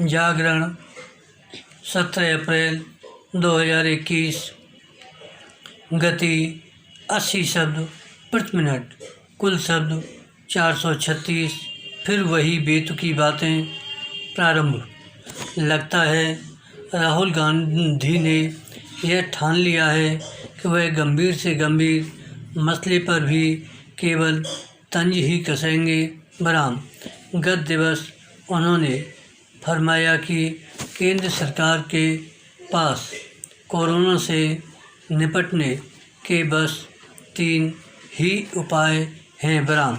जागरण 17 अप्रैल 2021। गति 80 शब्द प्रति मिनट। कुल शब्द 436। फिर वही बेतुकी बातें प्रारंभ। लगता है राहुल गांधी ने यह ठान लिया है कि वह गंभीर से गंभीर मसले पर भी केवल तंज ही कसेंगे। बराम। गत दिवस उन्होंने फरमाया कि केंद्र सरकार के पास कोरोना से निपटने के बस 3 ही उपाय हैं। बराम।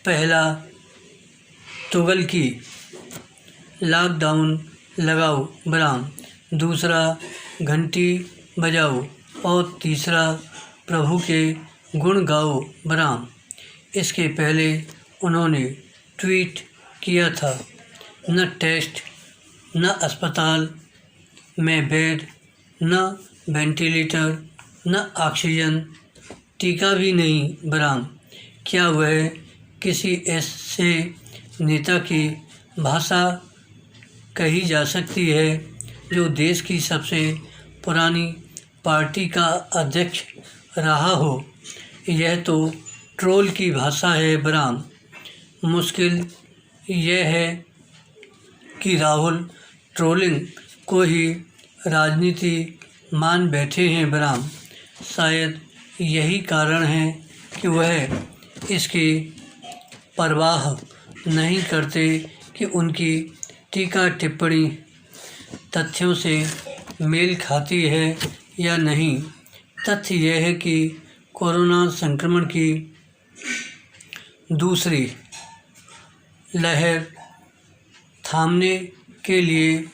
पहला, तुगलकी, लॉकडाउन लगाओ। बराम। दूसरा, घंटी बजाओ। और तीसरा, प्रभु के गुण गाओ। बराम। इसके पहले उन्होंने ट्वीट किया था, न टेस्ट, न अस्पताल में बेड, न वेंटिलेटर, न ऑक्सीजन, टीका भी नहीं। बराम। क्या वह किसी ऐसे नेता की भाषा कही जा सकती है जो देश की सबसे पुरानी पार्टी का अध्यक्ष रहा हो? यह तो ट्रोल की भाषा है। बराम। मुश्किल यह है कि राहुल ट्रोलिंग को ही राजनीति मान बैठे हैं। बराम। शायद यही कारण है कि वह इसकी परवाह नहीं करते कि उनकी टीका टिप्पणी तथ्यों से मेल खाती है या नहीं। तथ्य यह है कि कोरोना संक्रमण की दूसरी लहर थामने के लिए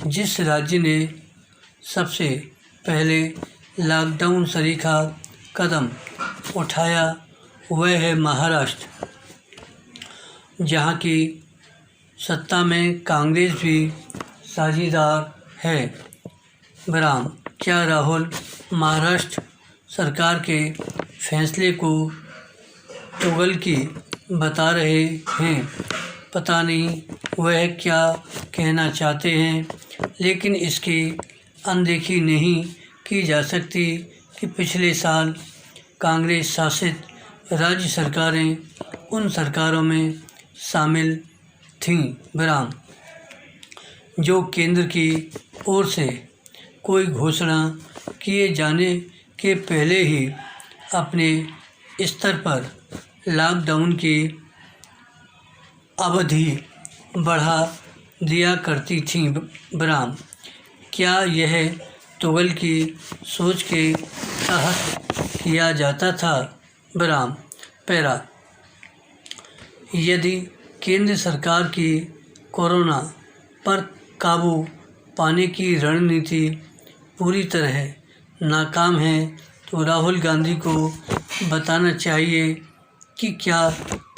जिस राज्य ने सबसे पहले लॉकडाउन सरीखा कदम उठाया वह है महाराष्ट्र, जहां की सत्ता में कांग्रेस भी साझीदार है। बराम। क्या राहुल महाराष्ट्र सरकार के फैसले को तुगलकी बता रहे हैं? पता नहीं वह क्या कहना चाहते हैं, लेकिन इसकी अनदेखी नहीं की जा सकती कि पिछले साल कांग्रेस शासित राज्य सरकारें उन सरकारों में शामिल थीं। बराम। जो केंद्र की ओर से कोई घोषणा किए जाने के पहले ही अपने स्तर पर लॉकडाउन की अवधि बढ़ा दिया करती थीं। बराम। क्या यह तुगलकी सोच के तहत किया जाता था? बराम। पैरा। यदि केंद्र सरकार की कोरोना पर काबू पाने की रणनीति पूरी तरह नाकाम है तो राहुल गांधी को बताना चाहिए कि क्या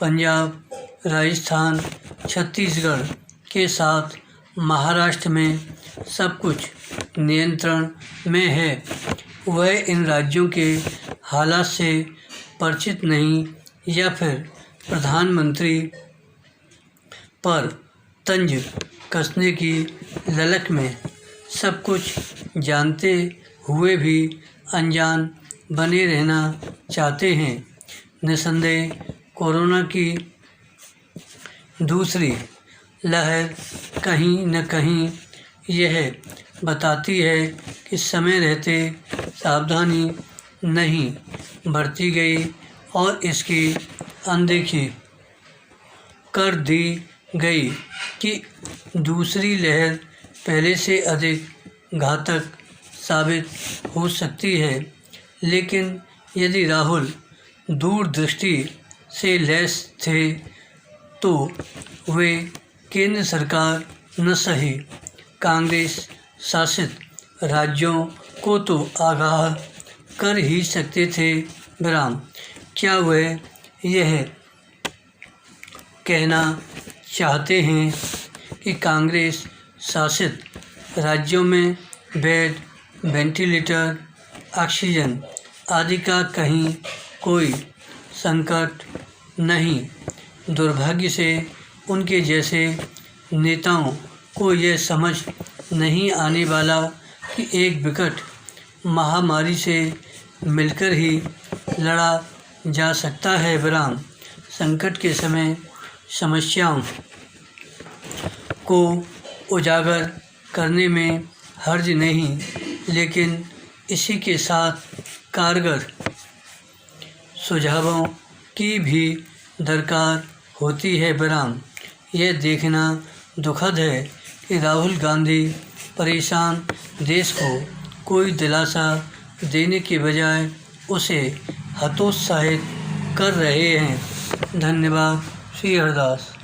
पंजाब, राजस्थान, छत्तीसगढ़ के साथ महाराष्ट्र में सब कुछ नियंत्रण में है। वह इन राज्यों के हालात से परिचित नहीं या फिर प्रधानमंत्री पर तंज कसने की ललक में सब कुछ जानते हुए भी अनजान बने रहना चाहते हैं। निसंदेह कोरोना की दूसरी लहर कहीं न कहीं यह बताती है कि समय रहते सावधानी नहीं बरती गई और इसकी अनदेखी कर दी गई कि दूसरी लहर पहले से अधिक घातक साबित हो सकती है। लेकिन यदि राहुल दूरदृष्टि से लैस थे तो वे केंद्र सरकार न सही कांग्रेस शासित राज्यों को तो आगाह कर ही सकते थे। बराम। क्या वह यह कहना चाहते हैं कि कांग्रेस शासित राज्यों में बेड, वेंटिलेटर, ऑक्सीजन आदि का कहीं कोई संकट नहीं? दुर्भाग्य से उनके जैसे नेताओं को यह समझ नहीं आने वाला कि एक विकट महामारी से मिलकर ही लड़ा जा सकता है। विराम। संकट के समय समस्याओं को उजागर करने में हर्ज नहीं, लेकिन इसी के साथ कारगर सुझावों की भी दरकार होती है। विराम। यह देखना दुखद है कि राहुल गांधी परेशान देश को कोई दिलासा देने के बजाय उसे हतोत्साहित कर रहे हैं। धन्यवाद। श्री हरदास।